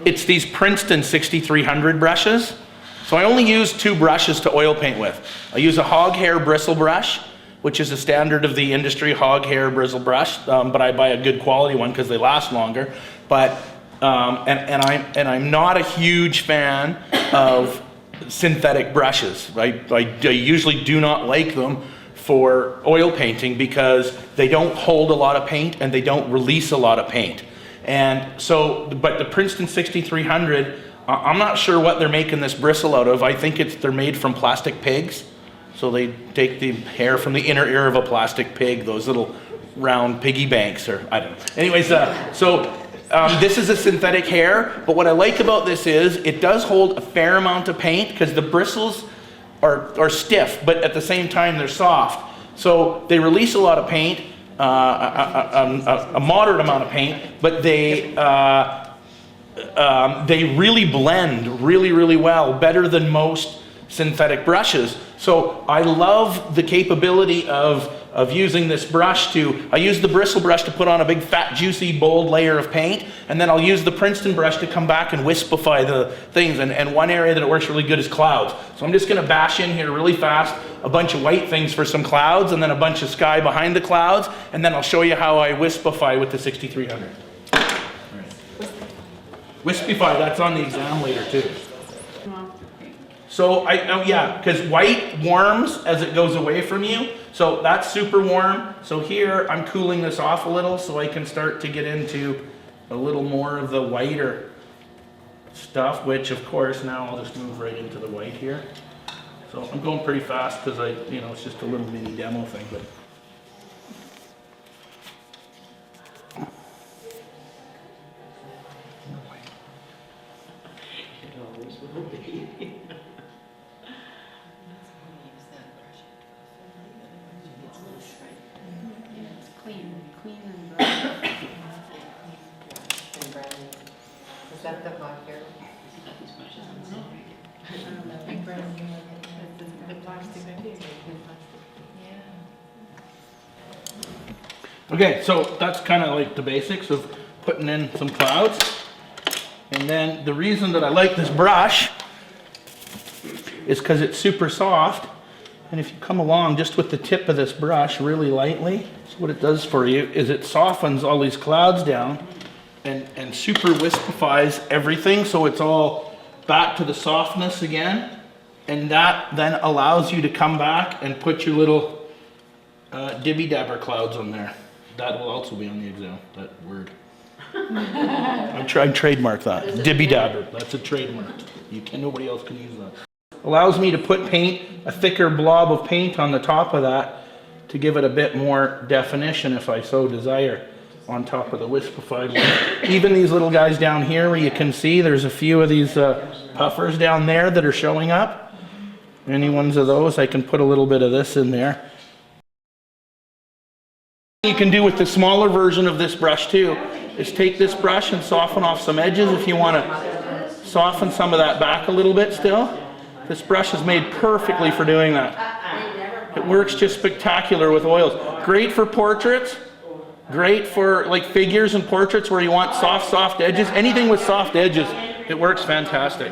It's these Princeton 6300 brushes. So I only use 2 brushes to oil paint with. I use a hog hair bristle brush, which is a standard of the industry, hog hair bristle brush, but I buy a good quality one because they last longer. But I'm not a huge fan of synthetic brushes. I usually do not like them for oil painting because they don't hold a lot of paint and they don't release a lot of paint. And so, but the Princeton 6300, I'm not sure what they're making this bristle out of. I think they're made from plastic pigs. So they take the hair from the inner ear of a plastic pig, those little round piggy banks, or I don't know. Anyways, this is a synthetic hair, but what I like about this is it does hold a fair amount of paint because the bristles are stiff, but at the same time they're soft. So they release a lot of paint, a moderate amount of paint, but they really blend really well, better than most synthetic brushes. So I love the capability of using this brush I use the bristle brush to put on a big fat juicy bold layer of paint, and then I'll use the Princeton brush to come back and wispify the things, and one area that it works really good is clouds. So I'm just going to bash in here really fast a bunch of white things for some clouds and then a bunch of sky behind the clouds, and then I'll show you how I wispify with the 6300. Wispify, that's on the exam later too. So because white warms as it goes away from you. So that's super warm. So here I'm cooling this off a little so I can start to get into a little more of the whiter stuff, which of course now I'll just move right into the white here. So I'm going pretty fast because it's just a little mini demo thing, but. Is that the hot hair? Okay, so that's kind of like the basics of putting in some clouds. And then the reason that I like this brush is because it's super soft. And if you come along just with the tip of this brush really lightly, so what it does for you is it softens all these clouds down and super wispifies everything, so it's all back to the softness again. And that then allows you to come back and put your little dibby dabber clouds on there. That will also be on the exam, that word. I trademark that. Dibby dabber, that's a trademark. Nobody else can use that. Allows me to put a thicker blob of paint on the top of that to give it a bit more definition if I so desire on top of the wispified one. Even these little guys down here where you can see there's a few of these puffers down there that are showing up. Any ones of those, I can put a little bit of this in there. You can do with the smaller version of this brush too is take this brush and soften off some edges if you want to soften some of that back a little bit still. This brush is made perfectly for doing that. It works just spectacular with oils. Great for portraits. Great for like figures and portraits where you want soft edges. Anything with soft edges, it works fantastic.